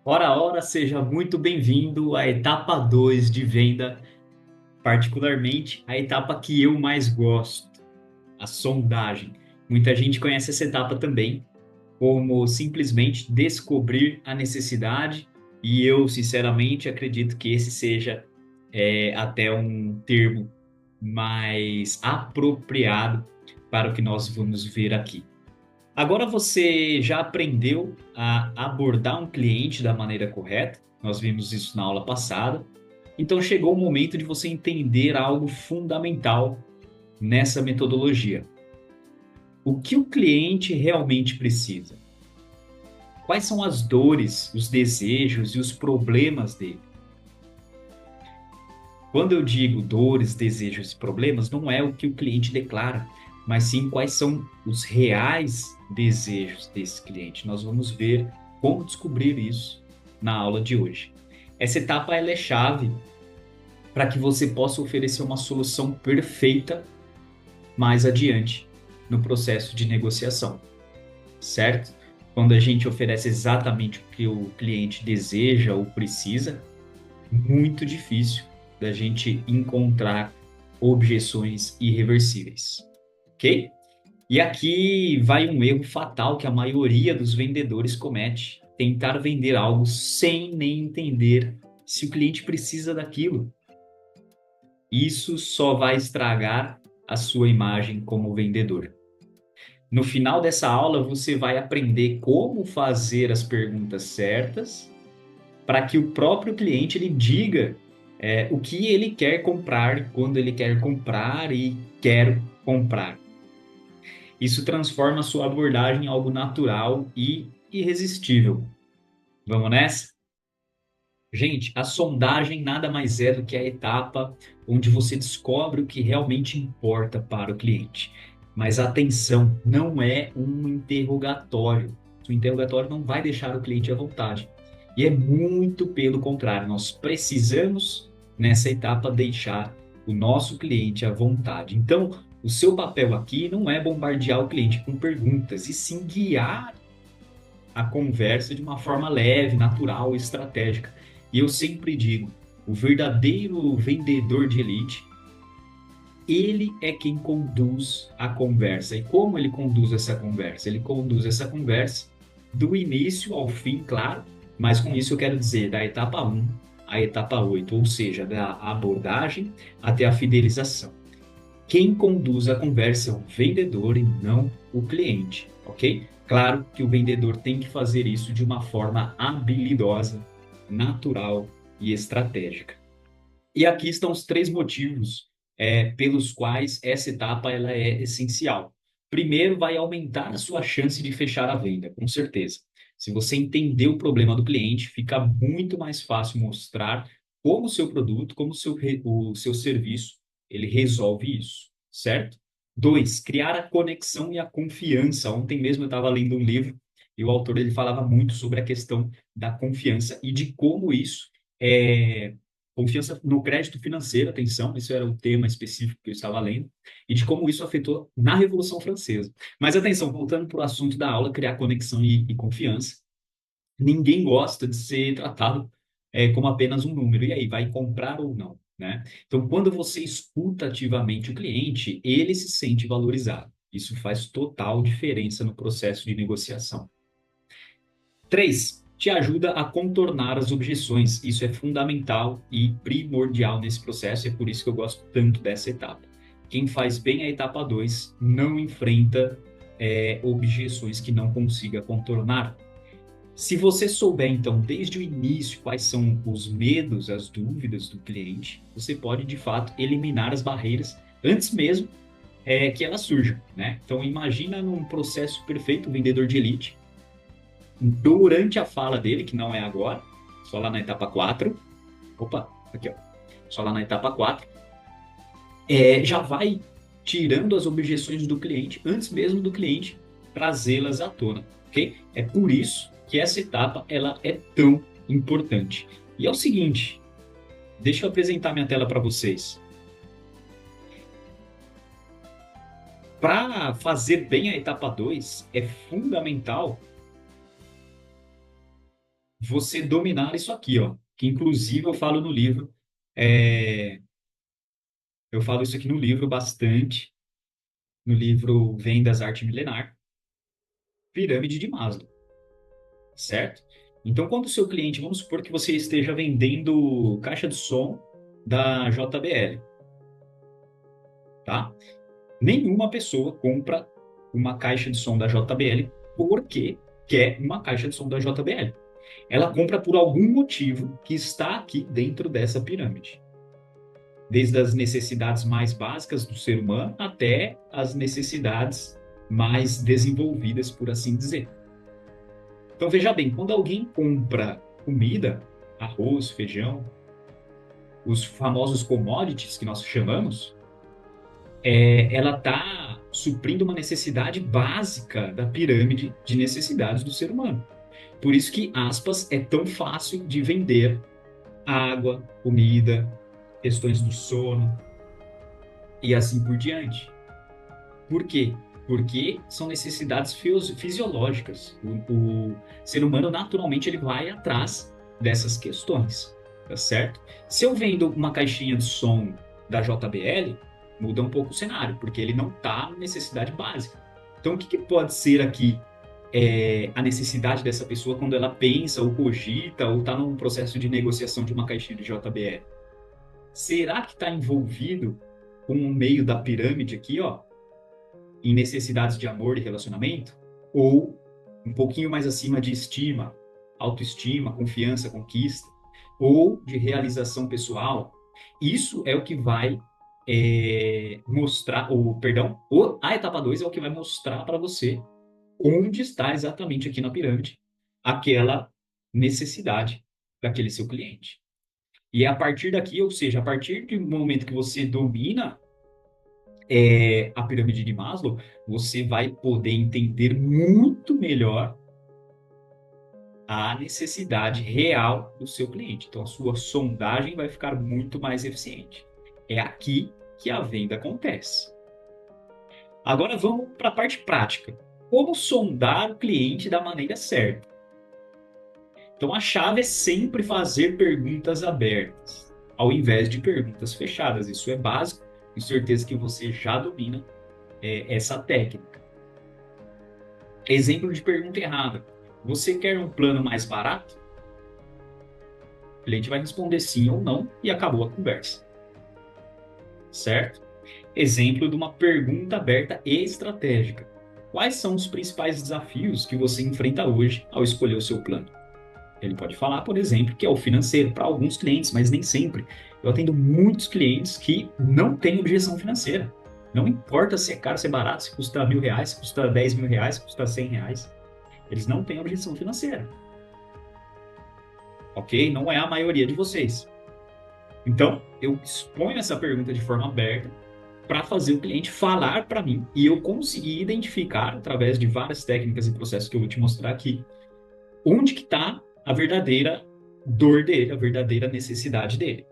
Ora, ora, seja muito bem-vindo à etapa 2 de venda, particularmente a etapa que eu mais gosto, a sondagem. Muita gente conhece essa etapa também como simplesmente descobrir a necessidade, e eu, sinceramente, acredito que esse seja até um termo mais apropriado para o que nós vamos ver aqui. Agora você já aprendeu a abordar um cliente da maneira correta? Nós vimos isso na aula passada. Então chegou o momento de você entender algo fundamental nessa metodologia. O que o cliente realmente precisa? Quais são as dores, os desejos e os problemas dele? Quando eu digo dores, desejos e problemas, não é o que o cliente declara, mas sim quais são os reais desejos desse cliente. Nós vamos ver como descobrir isso na aula de hoje. Essa etapa ela é chave para que você possa oferecer uma solução perfeita mais adiante no processo de negociação, certo? Quando a gente oferece exatamente o que o cliente deseja ou precisa, muito difícil da gente encontrar objeções irreversíveis, ok? E aqui vai um erro fatal que a maioria dos vendedores comete: tentar vender algo sem nem entender se o cliente precisa daquilo. Isso só vai estragar a sua imagem como vendedor. No final dessa aula, você vai aprender como fazer as perguntas certas para que o próprio cliente ele diga o que ele quer comprar, quando ele quer comprar e quer comprar. Isso transforma a sua abordagem em algo natural e irresistível. Vamos nessa? Gente, a sondagem nada mais é do que a etapa onde você descobre o que realmente importa para o cliente. Mas atenção, não é um interrogatório. O interrogatório não vai deixar o cliente à vontade. E é muito pelo contrário, nós precisamos, nessa etapa, deixar o nosso cliente à vontade. Então, o seu papel aqui não é bombardear o cliente com perguntas, e sim guiar a conversa de uma forma leve, natural e estratégica. E eu sempre digo, o verdadeiro vendedor de elite, ele é quem conduz a conversa. E como ele conduz essa conversa? Ele conduz essa conversa do início ao fim, claro, mas com isso eu quero dizer da etapa um à etapa 8, ou seja, da abordagem até a fidelização. Quem conduz a conversa é o vendedor e não o cliente, ok? Claro que o vendedor tem que fazer isso de uma forma habilidosa, natural e estratégica. E aqui estão os três motivos pelos quais essa etapa ela é essencial. Primeiro, vai aumentar a sua chance de fechar a venda, com certeza. Se você entender o problema do cliente, fica muito mais fácil mostrar como o seu produto, como o seu serviço, ele resolve isso, certo? Dois, criar a conexão e a confiança. Ontem mesmo eu estava lendo um livro e o autor ele falava muito sobre a questão da confiança e de como isso é, confiança no crédito financeiro, atenção, isso era o tema específico que eu estava lendo, e de como isso afetou na Revolução Francesa. Mas atenção, voltando para o assunto da aula, criar conexão e confiança, ninguém gosta de ser tratado como apenas um número. E aí, vai comprar ou não, né? Então, quando você escuta ativamente o cliente, ele se sente valorizado. Isso faz total diferença no processo de negociação. 3, te ajuda a contornar as objeções. Isso é fundamental e primordial nesse processo, é por isso que eu gosto tanto dessa etapa. Quem faz bem a etapa 2 não enfrenta objeções que não consiga contornar. Se você souber, então, desde o início, quais são os medos, as dúvidas do cliente, você pode, de fato, eliminar as barreiras antes mesmo que elas surjam, né? Então, imagina num processo perfeito, um vendedor de elite, durante a fala dele, que não é agora, só lá na etapa 4, opa, aqui ó, só lá na etapa 4, já vai tirando as objeções do cliente antes mesmo do cliente trazê-las à tona, ok? É por isso que essa etapa ela é tão importante. E é o seguinte, deixa eu apresentar minha tela para vocês. Para fazer bem a etapa 2, é fundamental você dominar isso aqui, ó, que inclusive eu falo no livro, é, eu falo isso aqui no livro bastante, no livro Vendas Arte Milenar, pirâmide de Maslow, certo? Então, quando o seu cliente, vamos supor que você esteja vendendo caixa de som da JBL, tá? Nenhuma pessoa compra uma caixa de som da JBL porque quer uma caixa de som da JBL. Ela compra por algum motivo que está aqui dentro dessa pirâmide. Desde as necessidades mais básicas do ser humano até as necessidades mais desenvolvidas, por assim dizer. Então, veja bem, quando alguém compra comida, arroz, feijão, os famosos commodities que nós chamamos, ela está suprindo uma necessidade básica da pirâmide de necessidades do ser humano. Por isso que, aspas, é tão fácil de vender água, comida, questões do sono e assim por diante. Por quê? Porque são necessidades fisiológicas. O ser humano, naturalmente, ele vai atrás dessas questões, tá certo? Se eu vendo uma caixinha de som da JBL, muda um pouco o cenário, porque ele não está na necessidade básica. Então, o que, que pode ser aqui a necessidade dessa pessoa quando ela pensa ou cogita ou está num processo de negociação de uma caixinha de JBL? Será que está envolvido com o meio da pirâmide aqui, ó, em necessidades de amor e relacionamento? Ou um pouquinho mais acima de estima, autoestima, confiança, conquista? Ou de realização pessoal? Isso é o que vai mostrar, ou, perdão, a etapa 2 é o que vai mostrar para você onde está exatamente aqui na pirâmide aquela necessidade daquele seu cliente. E é a partir daqui, ou seja, a partir do momento que você domina a pirâmide de Maslow, você vai poder entender muito melhor a necessidade real do seu cliente. Então, a sua sondagem vai ficar muito mais eficiente. É aqui que a venda acontece. Agora vamos para a parte prática. Como sondar o cliente da maneira certa? Então, a chave é sempre fazer perguntas abertas, ao invés de perguntas fechadas. Isso é básico, tenho certeza que você já domina essa técnica. Exemplo de pergunta errada. Você quer um plano mais barato? O cliente vai responder sim ou não e acabou a conversa. Certo? Exemplo de uma pergunta aberta e estratégica. Quais são os principais desafios que você enfrenta hoje ao escolher o seu plano? Ele pode falar, por exemplo, que é o financeiro para alguns clientes, mas nem sempre. Eu atendo muitos clientes que não têm objeção financeira. Não importa se é caro, se é barato, se custa R$ 1.000, se custa R$ 10.000, se custa R$ 100. Eles não têm objeção financeira. Ok? Não é a maioria de vocês. Então, eu exponho essa pergunta de forma aberta para fazer o cliente falar para mim e eu conseguir identificar, através de várias técnicas e processos que eu vou te mostrar aqui, onde que está a verdadeira dor dele, a verdadeira necessidade dele.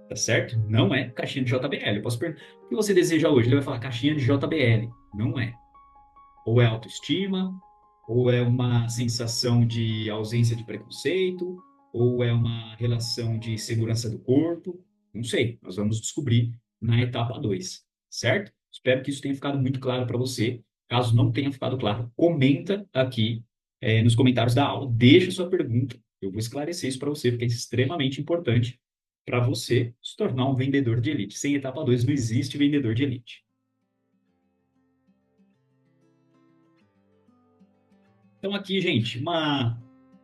Tá certo? Não é caixinha de JBL. Eu posso perguntar, o que você deseja hoje? Ele vai falar caixinha de JBL. Não é. Ou é autoestima, ou é uma sensação de ausência de preconceito, ou é uma relação de segurança do corpo. Não sei. Nós vamos descobrir na etapa 2, certo? Espero que isso tenha ficado muito claro para você. Caso não tenha ficado claro, comenta aqui nos comentários da aula, deixa sua pergunta. Eu vou esclarecer isso para você, porque é extremamente importante para você se tornar um vendedor de elite. Sem etapa 2 não existe vendedor de elite. Então, aqui, gente, uma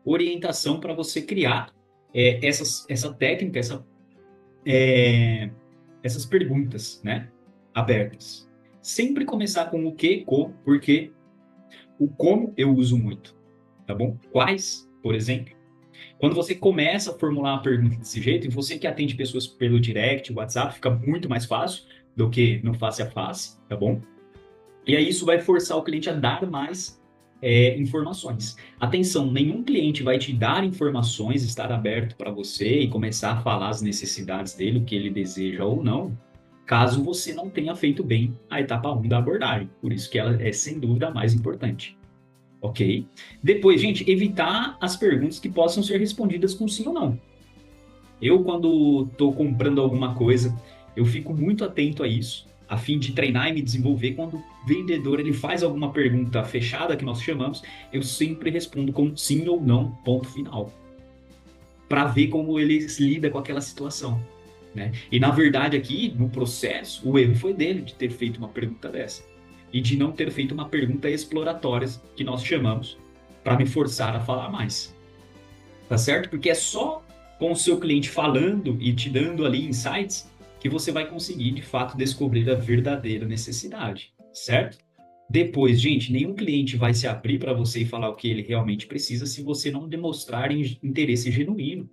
orientação para você criar essa técnica, essas perguntas, né, abertas. Sempre começar com o que, como, porque o como eu uso muito, tá bom? Quais, por exemplo. Quando você começa a formular uma pergunta desse jeito, e você que atende pessoas pelo direct, WhatsApp, fica muito mais fácil do que no face a face, tá bom? E aí isso vai forçar o cliente a dar mais informações. Atenção, nenhum cliente vai te dar informações, estar aberto para você e começar a falar as necessidades dele, o que ele deseja ou não, caso você não tenha feito bem a etapa 1 da abordagem. Por isso que ela é, sem dúvida, a mais importante. ok? Depois, gente, evitar as perguntas que possam ser respondidas com sim ou não. Eu, quando estou comprando alguma coisa, eu fico muito atento a isso, a fim de treinar e me desenvolver. Quando o vendedor ele faz alguma pergunta fechada, que nós chamamos, eu sempre respondo com sim ou não, ponto final, para ver como ele lida com aquela situação, né? E na verdade aqui, no processo, o erro foi dele de ter feito uma pergunta dessa e de não ter feito uma pergunta exploratória, que nós chamamos, para me forçar a falar mais. Tá certo? Porque é só com o seu cliente falando e te dando ali insights que você vai conseguir, de fato, descobrir a verdadeira necessidade, certo? Depois, gente, nenhum cliente vai se abrir para você e falar o que ele realmente precisa se você não demonstrar interesse genuíno.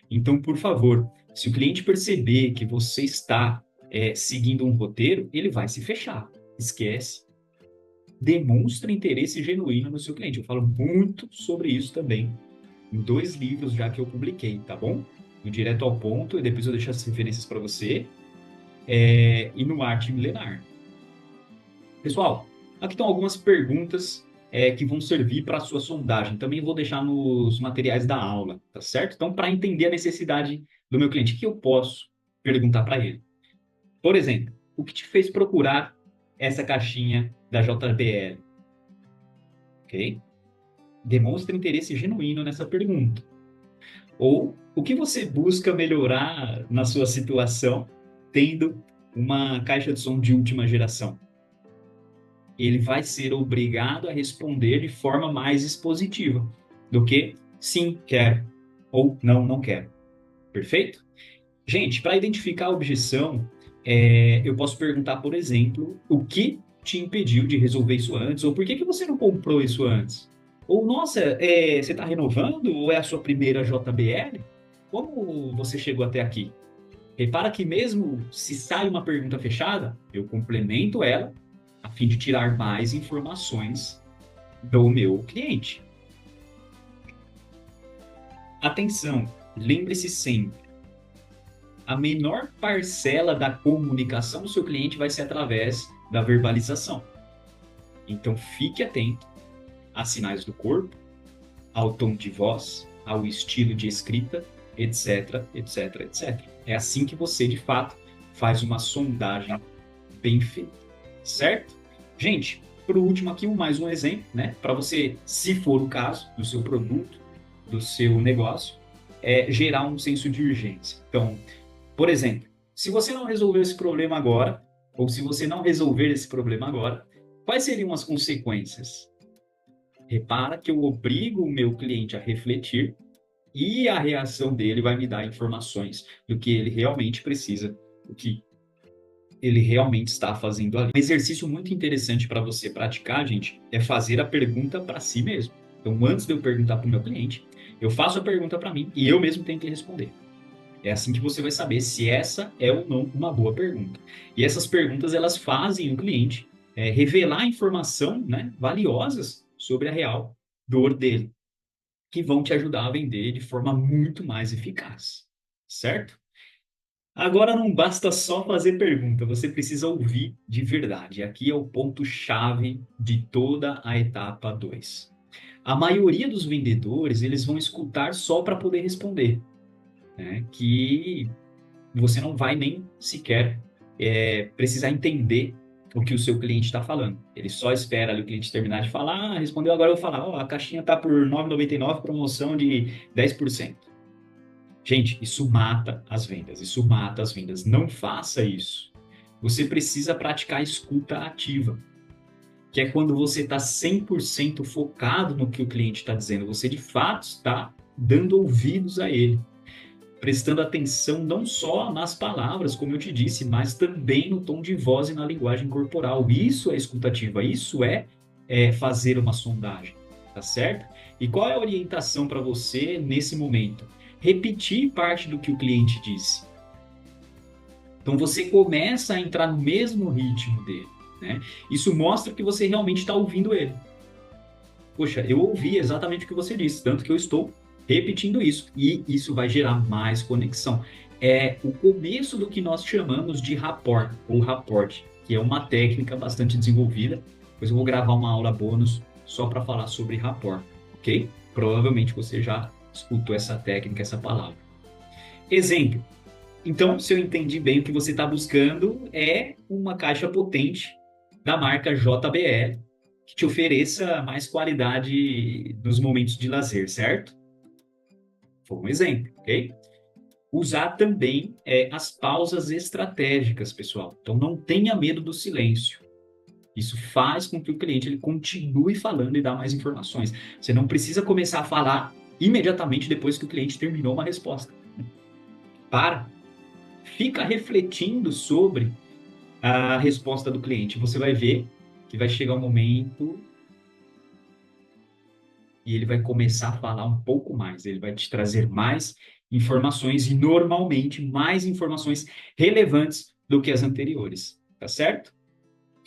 Então, por favor, se o cliente perceber que você está seguindo um roteiro, ele vai se fechar. Esquece. Demonstre interesse genuíno no seu cliente. Eu falo muito sobre isso também em 2 livros já que eu publiquei, tá bom? No Direto ao Ponto, e depois eu deixo as referências para você, e no Arte Milenar. Pessoal, aqui estão algumas perguntas que vão servir para a sua sondagem. Também vou deixar nos materiais da aula, tá certo? Então, para entender a necessidade do meu cliente, o que eu posso perguntar para ele? Por exemplo, o que te fez procurar essa caixinha da JBL? Ok? Demonstre interesse genuíno nessa pergunta. Ou o que você busca melhorar na sua situação tendo uma caixa de som de última geração? Ele vai ser obrigado a responder de forma mais expositiva do que sim, quero ou não, não quero. Perfeito? Gente, para identificar a objeção, eu posso perguntar, por exemplo, o que te impediu de resolver isso antes, ou por que você não comprou isso antes? Ou, nossa, você está renovando ou é a sua primeira JBL? Como você chegou até aqui? Repara que mesmo se sai uma pergunta fechada, eu complemento ela a fim de tirar mais informações do meu cliente. Atenção, lembre-se sempre, a menor parcela da comunicação do seu cliente vai ser através da verbalização. Então, fique atento a sinais do corpo, ao tom de voz, ao estilo de escrita, etc, etc, etc. É assim que você, de fato, faz uma sondagem bem feita, certo? Gente, por último aqui, mais um exemplo, né? Para você, se for o caso, do seu produto, do seu negócio, gerar um senso de urgência. Então, por exemplo, se você não resolver esse problema agora, ou se você não resolver esse problema agora, quais seriam as consequências? Repara que eu obrigo o meu cliente a refletir e a reação dele vai me dar informações do que ele realmente precisa, o que ele realmente está fazendo ali. Um exercício muito interessante para você praticar, gente, é fazer a pergunta para si mesmo. Então, antes de eu perguntar para o meu cliente, eu faço a pergunta para mim e eu mesmo tenho que responder. É assim que você vai saber se essa é ou não uma boa pergunta. E essas perguntas, elas fazem o cliente revelar informação, né, valiosas sobre a real dor dele, que vão te ajudar a vender de forma muito mais eficaz, certo? Agora não basta só fazer pergunta, você precisa ouvir de verdade. Aqui é o ponto-chave de toda a etapa 2. A maioria dos vendedores, eles vão escutar só para poder responder, né? Que você não vai nem sequer precisar entender o que o seu cliente está falando. Ele só espera ali o cliente terminar de falar, respondeu, agora eu vou falar, a caixinha está por R$ 9,99, promoção de 10%. Gente, isso mata as vendas, isso mata as vendas. Não faça isso. Você precisa praticar a escuta ativa, que é quando você está 100% focado no que o cliente está dizendo. Você, de fato, está dando ouvidos a ele, prestando atenção não só nas palavras, como eu te disse, mas também no tom de voz e na linguagem corporal. Isso é escutativa, isso é fazer uma sondagem, tá certo? E qual é a orientação para você nesse momento? Repetir parte do que o cliente disse. Então você começa a entrar no mesmo ritmo dele, né? Isso mostra que você realmente está ouvindo ele. Poxa, eu ouvi exatamente o que você disse, tanto que eu estou repetindo isso. E isso vai gerar mais conexão. É o começo do que nós chamamos de rapport, ou rapport, que é uma técnica bastante desenvolvida. Depois eu vou gravar uma aula bônus só para falar sobre rapport, ok? Provavelmente você já escutou essa técnica, essa palavra. Exemplo. Então, se eu entendi bem, o que você está buscando é uma caixa potente da marca JBL que te ofereça mais qualidade nos momentos de lazer, certo? Foi um exemplo, ok? Usar também as pausas estratégicas, pessoal. Então, não tenha medo do silêncio. Isso faz com que o cliente ele continue falando e dá mais informações. Você não precisa começar a falar imediatamente depois que o cliente terminou uma resposta. Para, fica refletindo sobre a resposta do cliente. Você vai ver que vai chegar um momento e ele vai começar a falar um pouco mais. Ele vai te trazer mais informações e, normalmente, mais informações relevantes do que as anteriores. Tá certo?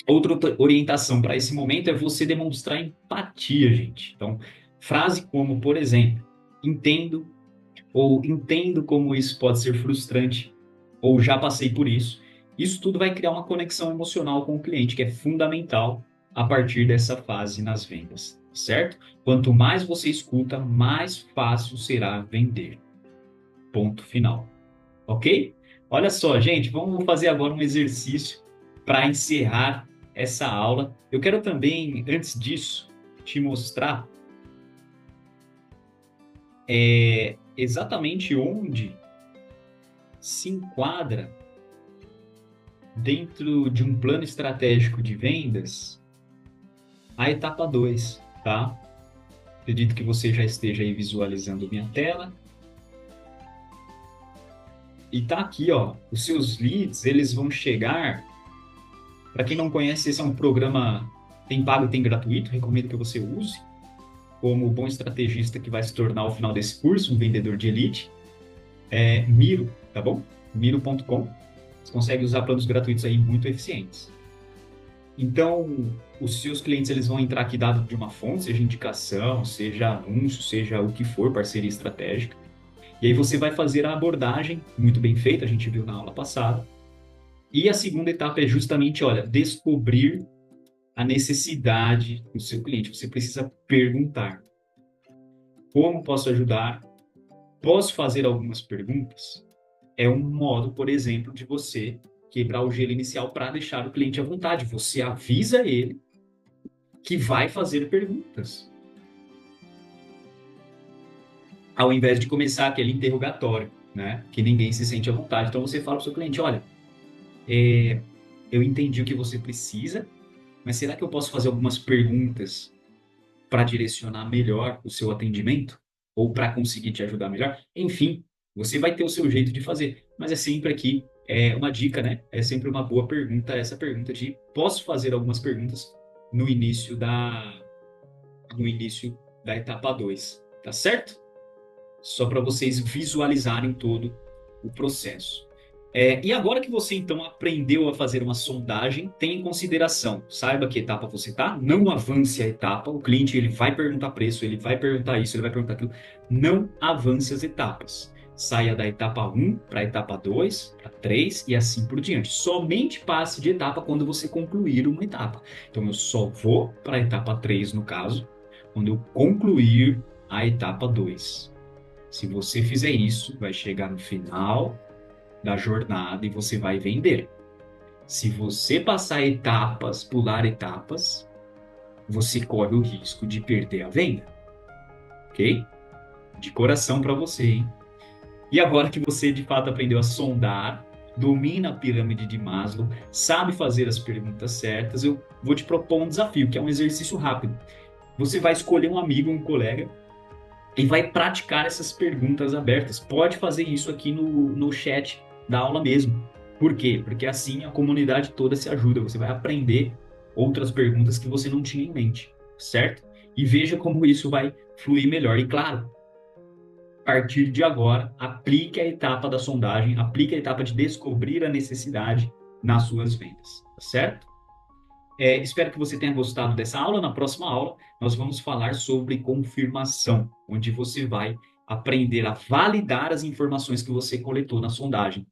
Outra orientação para esse momento é você demonstrar empatia, gente. Então, frase como, por exemplo, entendo, ou entendo como isso pode ser frustrante, ou já passei por isso. Isso tudo vai criar uma conexão emocional com o cliente, que é fundamental a partir dessa fase nas vendas, certo? Quanto mais você escuta, mais fácil será vender. Ponto final. Ok? Olha só, gente, vamos fazer agora um exercício para encerrar essa aula. Eu quero também, antes disso, te mostrar exatamente onde se enquadra dentro de um plano estratégico de vendas a etapa 2, tá? Acredito que você já esteja aí visualizando minha tela. E tá aqui, ó, os seus leads, eles vão chegar. Para quem não conhece, esse é um programa tem pago e tem gratuito, recomendo que você use como bom estrategista que vai se tornar ao final desse curso um vendedor de elite. É Miro, tá bom? Miro.com. Você consegue usar planos gratuitos aí muito eficientes. Então, os seus clientes eles vão entrar aqui dado de uma fonte, seja indicação, seja anúncio, seja o que for, parceria estratégica. E aí você vai fazer a abordagem, muito bem feita, a gente viu na aula passada. E a segunda etapa é justamente, olha, descobrir a necessidade do seu cliente. Você precisa perguntar: como posso ajudar? Posso fazer algumas perguntas? É um modo, por exemplo, de você quebrar o gelo inicial para deixar o cliente à vontade. Você avisa ele que vai fazer perguntas, ao invés de começar aquele interrogatório, né? Que ninguém se sente à vontade. Então você fala para o seu cliente: olha, eu entendi o que você precisa, mas será que eu posso fazer algumas perguntas para direcionar melhor o seu atendimento? Ou para conseguir te ajudar melhor? Enfim, você vai ter o seu jeito de fazer, mas é sempre aqui uma dica, né? É sempre uma boa pergunta, essa pergunta de posso fazer algumas perguntas no início no início da etapa 2, tá certo? Só para vocês visualizarem todo o processo. E agora que você então aprendeu a fazer uma sondagem, tenha em consideração, saiba que etapa você está, não avance a etapa, o cliente ele vai perguntar preço, ele vai perguntar isso, ele vai perguntar aquilo, não avance as etapas. Saia da etapa 1 para a etapa 2, para 3 e assim por diante. Somente passe de etapa quando você concluir uma etapa. Então eu só vou para a etapa 3 no caso, quando eu concluir a etapa 2. Se você fizer isso, vai chegar no final da jornada e você vai vender. Se você passar etapas, pular etapas, você corre o risco de perder a venda. Ok? De coração para você, hein? E agora que você de fato aprendeu a sondar, domina a pirâmide de Maslow, sabe fazer as perguntas certas, eu vou te propor um desafio, que é um exercício rápido. Você vai escolher um amigo, um colega, e vai praticar essas perguntas abertas. Pode fazer isso aqui no chat da aula mesmo. Por quê? Porque assim a comunidade toda se ajuda. Você vai aprender outras perguntas que você não tinha em mente, certo? E veja como isso vai fluir melhor. E claro, a partir de agora, aplique a etapa da sondagem, aplique a etapa de descobrir a necessidade nas suas vendas, tá certo? Espero que você tenha gostado dessa aula. Na próxima aula, nós vamos falar sobre confirmação, onde você vai aprender a validar as informações que você coletou na sondagem.